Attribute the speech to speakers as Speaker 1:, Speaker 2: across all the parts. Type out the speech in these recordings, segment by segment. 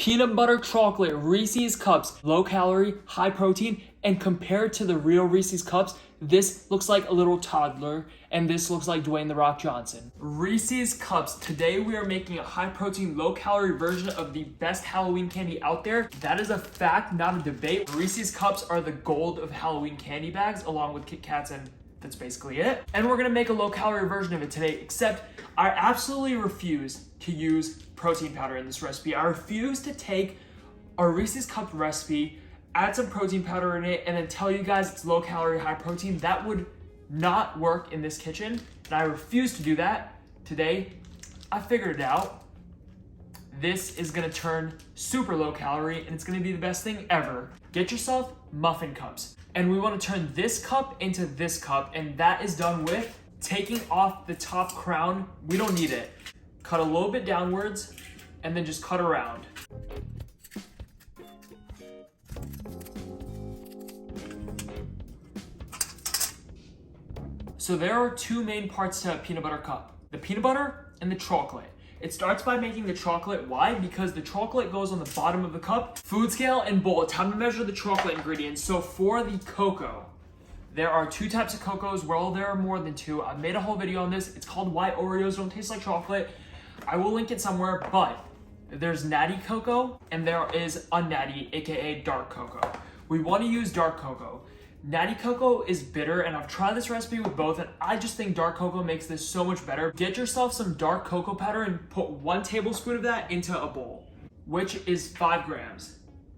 Speaker 1: peanut butter chocolate Reese's Cups, low calorie, high protein, and compared to the real Reese's Cups, this looks like a little toddler, and this looks like Dwayne "The Rock" Johnson. Reese's Cups. Today we are making a high protein, low calorie version of the best Halloween candy out there. That is a fact, not a debate. Reese's Cups are the gold of Halloween candy bags, along with Kit Kats, and that's basically it. And we're gonna make a low calorie version of it today, except I absolutely refuse to use protein powder in this recipe. I refuse to take a Reese's Cup recipe, add some protein powder in it, and then tell you guys it's low calorie, high protein. That would not work in this kitchen, and I refuse to do that. Today, I figured it out. This is gonna turn super low calorie, and it's gonna be the best thing ever. Get yourself muffin cups. And we wanna turn this cup into this cup, and that is done with taking off the top crown. We don't need it. Cut a little bit downwards, and then just cut around. So there are two main parts to a peanut butter cup, the peanut butter and the chocolate. It starts by making the chocolate. Why? Because the chocolate goes on the bottom of the cup. Food scale and bowl. Time to measure the chocolate ingredients. So for the cocoa, there are two types of cocos. Well, there are more than two. I made a whole video on this. It's called Why Oreos Don't Taste Like Chocolate. I will link it somewhere, but there's natty cocoa and there is unnatty, aka dark cocoa. We want to use dark cocoa. Natty cocoa is bitter, and I've tried this recipe with both, and I just think dark cocoa makes this so much better. Get yourself some dark cocoa powder and put 1 tablespoon of that into a bowl, which is 5 grams.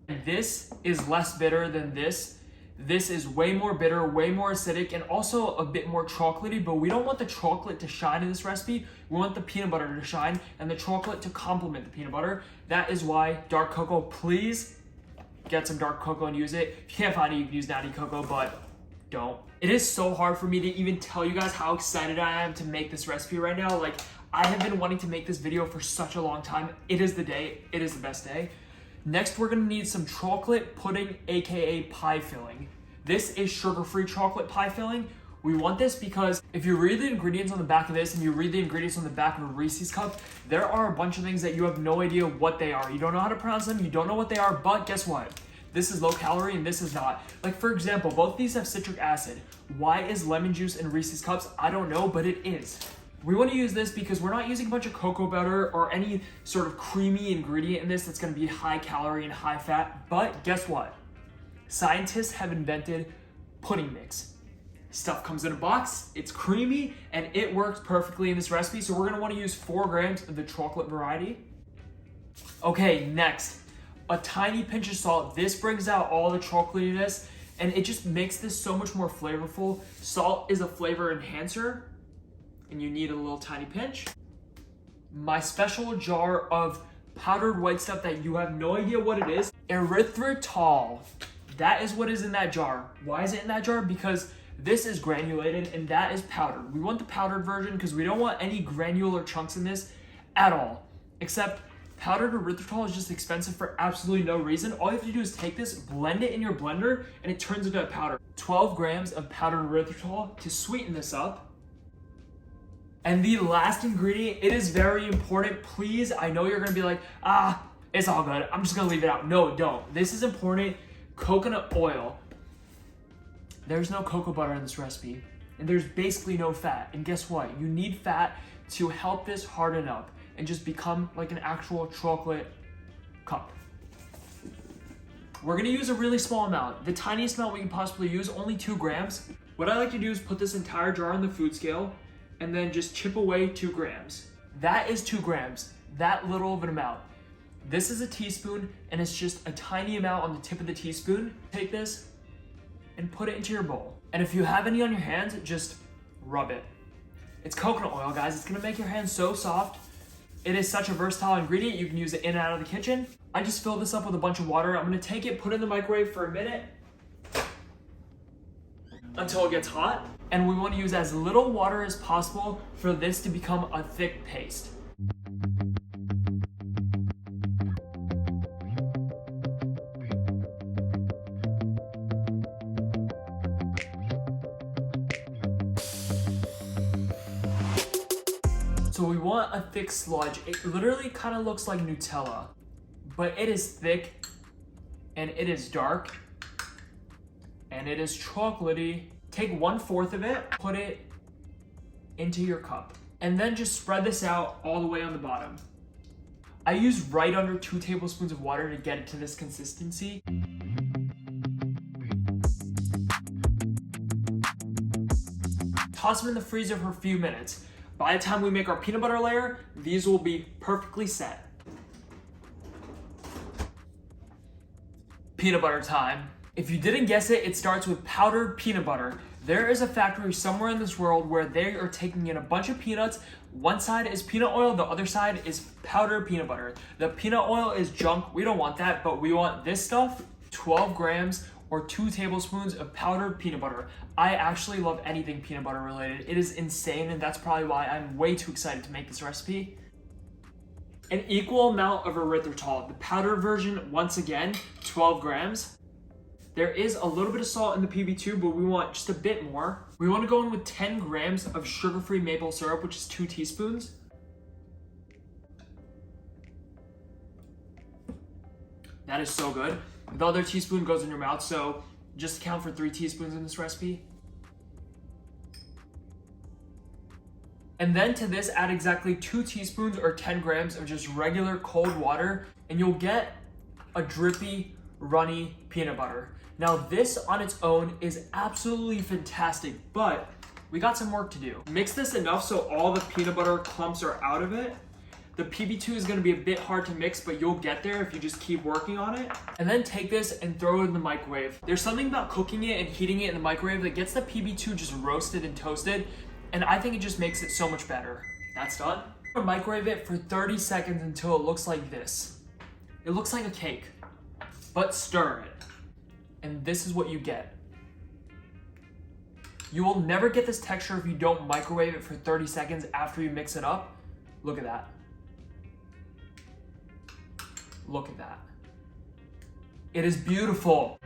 Speaker 1: And this is less bitter than this. This is way more bitter, way more acidic, and also a bit more chocolatey, but we don't want the chocolate to shine in this recipe. We want the peanut butter to shine and the chocolate to complement the peanut butter. That is why dark cocoa, please get some dark cocoa and use it. If you can't find it, you can use natty cocoa, but don't. It is so hard for me to even tell you guys how excited I am to make this recipe right now. Like, I have been wanting to make this video for such a long time. It is the day. It is the best day. Next, we're gonna need some chocolate pudding, aka pie filling. This is sugar-free chocolate pie filling. We want this because if you read the ingredients on the back of this and you read the ingredients on the back of a Reese's Cup, there are a bunch of things that you have no idea what they are. You don't know how to pronounce them, you don't know what they are, but guess what? This is low calorie and this is not. Like, for example, both these have citric acid. Why is lemon juice in Reese's Cups? I don't know, but it is. We want to use this because we're not using a bunch of cocoa butter or any sort of creamy ingredient in this that's going to be high calorie and high fat. But guess what? Scientists have invented pudding mix. Stuff comes in a box, it's creamy, and it works perfectly in this recipe. So we're going to want to use 4 grams of the chocolate variety. Okay, next, a tiny pinch of salt. This brings out all the chocolatiness, and it just makes this so much more flavorful. Salt is a flavor enhancer, and you need a little tiny pinch. My special jar of powdered white stuff that you have no idea what it is. Erythritol. That is what is in that jar. Why is it in that jar? Because this is granulated and that is powdered. We want the powdered version because we don't want any granular chunks in this at all. Except powdered erythritol is just expensive for absolutely no reason. All you have to do is take this, blend it in your blender, and it turns into a powder. 12 grams of powdered erythritol to sweeten this up. And the last ingredient, it is very important. Please, I know you're gonna be like, it's all good. I'm just gonna leave it out. No, don't. This is important. Coconut oil. There's no cocoa butter in this recipe, and there's basically no fat. And guess what? You need fat to help this harden up and just become like an actual chocolate cup. We're gonna use a really small amount, the tiniest amount we can possibly use, only 2 grams. What I like to do is put this entire jar on the food scale and then just chip away 2 grams. That is 2 grams, that little of an amount. This is a teaspoon, and it's just a tiny amount on the tip of the teaspoon. Take this and put it into your bowl. And if you have any on your hands, just rub it. It's coconut oil, guys. It's gonna make your hands so soft. It is such a versatile ingredient. You can use it in and out of the kitchen. I just filled this up with a bunch of water. I'm gonna take it, put it in the microwave for a minute until it gets hot. And we wanna use as little water as possible for this to become a thick paste. So we want a thick sludge. It literally kind of looks like Nutella, but it is thick and it is dark and it is chocolatey. Take 1/4 of it, put it into your cup, and then just spread this out all the way on the bottom. I use right under 2 tablespoons of water to get it to this consistency. Toss them in the freezer for a few minutes. By the time we make our peanut butter layer, these will be perfectly set. Peanut butter time. If you didn't guess it, it starts with powdered peanut butter. There is a factory somewhere in this world where they are taking in a bunch of peanuts. One side is peanut oil, the other side is powdered peanut butter. The peanut oil is junk, we don't want that, but we want this stuff, 12 grams or 2 tablespoons of powdered peanut butter. I actually love anything peanut butter related. It is insane, and that's probably why I'm way too excited to make this recipe. An equal amount of erythritol. The powdered version, once again, 12 grams. There is a little bit of salt in the PB2, but we want just a bit more. We want to go in with 10 grams of sugar-free maple syrup, which is 2 teaspoons. That is so good. The other teaspoon goes in your mouth, so just account for 3 teaspoons in this recipe. And then to this, add exactly 2 teaspoons or 10 grams of just regular cold water, and you'll get a drippy, runny peanut butter. Now this on its own is absolutely fantastic, but we got some work to do. Mix this enough so all the peanut butter clumps are out of it. The PB2 is gonna be a bit hard to mix, but you'll get there if you just keep working on it. And then take this and throw it in the microwave. There's something about cooking it and heating it in the microwave that gets the PB2 just roasted and toasted, and I think it just makes it so much better. That's done. I'm gonna microwave it for 30 seconds until it looks like this. It looks like a cake, but stir it. And this is what you get. You will never get this texture if you don't microwave it for 30 seconds after you mix it up. Look at that. Look at that. It is beautiful.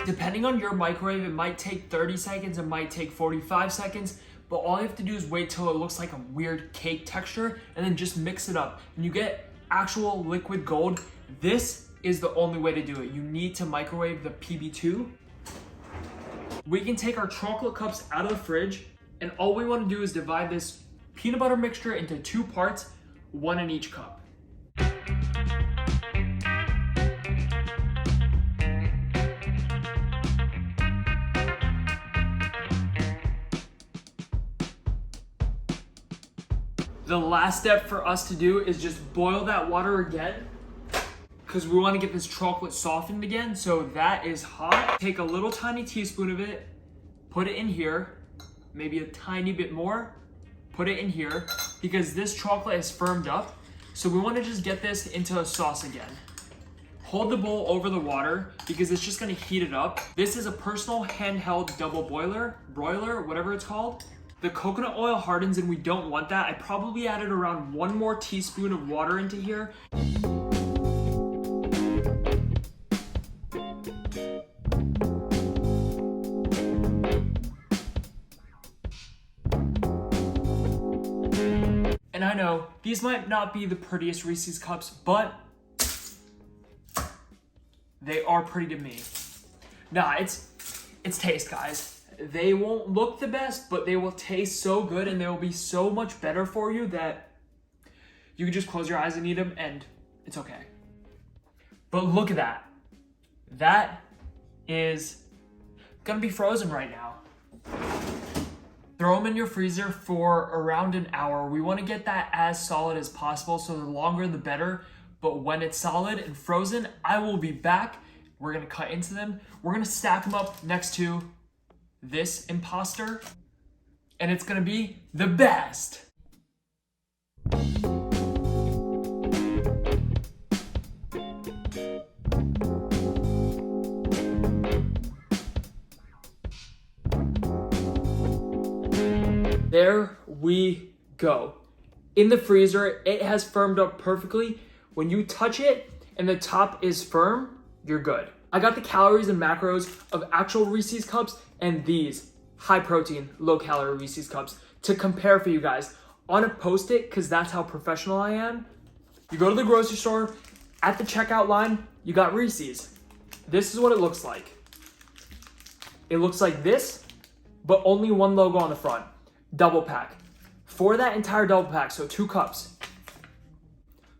Speaker 1: Depending on your microwave, it might take 30 seconds, it might take 45 seconds, but all you have to do is wait till it looks like a weird cake texture and then just mix it up and you get actual liquid gold. This is the only way to do it. You need to microwave the PB2. We can take our chocolate cups out of the fridge, and all we want to do is divide this peanut butter mixture into 2 parts, 1 in each cup. The last step for us to do is just boil that water again, because we want to get this chocolate softened again. So that is hot. Take a little tiny teaspoon of it, put it in here, maybe a tiny bit more, put it in here, because this chocolate is firmed up. So we want to just get this into a sauce again. Hold the bowl over the water because it's just going to heat it up. This is a personal handheld double broiler, whatever it's called. The coconut oil hardens and we don't want that. I probably added around 1 more teaspoon of water into here. And I know, these might not be the prettiest Reese's cups, but they are pretty to me. Nah, it's taste, guys. They won't look the best, but they will taste so good and they will be so much better for you that you can just close your eyes and eat them and it's okay. But look at that. That is gonna be frozen right now. Throw them in your freezer for around an hour. We want to get that as solid as possible, so the longer the better. But when it's solid and frozen, I will be back. We're gonna cut into them. We're gonna stack them up next to this imposter, and it's gonna be the best. There we go. In the freezer, it has firmed up perfectly. When you touch it and the top is firm, you're good. I got the calories and macros of actual Reese's cups and these. high protein, low calorie Reese's Cups to compare for you guys. On a Post-it, because that's how professional I am, you go to the grocery store, at the checkout line, you got Reese's. This is what it looks like. It looks like this, but only one logo on the front. Double pack. For that entire double pack, so 2 cups,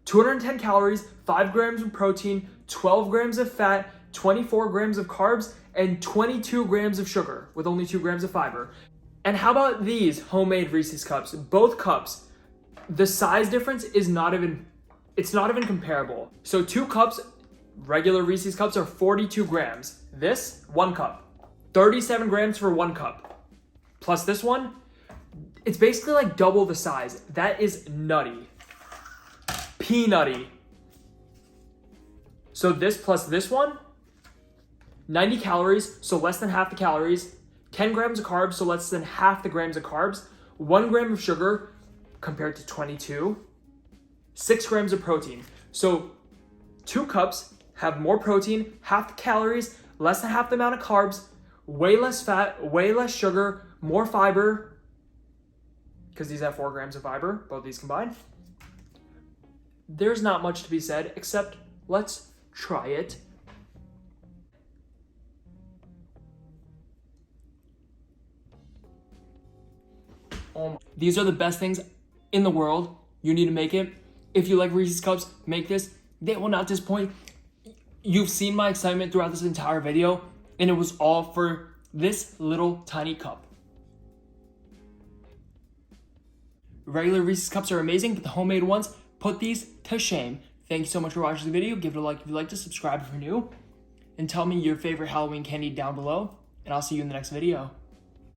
Speaker 1: 210 calories, 5 grams of protein, 12 grams of fat, 24 grams of carbs, and 22 grams of sugar with only 2 grams of fiber. And how about these homemade Reese's Cups? Both cups, the size difference is not even comparable. So 2 cups, regular Reese's Cups are 42 grams. This, 1 cup, 37 grams for 1 cup. Plus this one, it's basically like double the size. That is nutty. Peanutty. So this plus this one, 90 calories, so less than half the calories, 10 grams of carbs, so less than half the grams of carbs, 1 gram of sugar compared to 22, 6 grams of protein. So 2 cups have more protein, half the calories, less than half the amount of carbs, way less fat, way less sugar, more fiber, because these have 4 grams of fiber, both these combined. There's not much to be said, except let's try it. These are the best things in the world. You need to make it. If you like Reese's Cups, make this. They will not disappoint. You've seen my excitement throughout this entire video, and it was all for this little tiny cup. Regular Reese's Cups are amazing, but the homemade ones, put these to shame. Thank you so much for watching the video. Give it a like if you liked it, subscribe if you're new, and tell me your favorite Halloween candy down below, and I'll see you in the next video.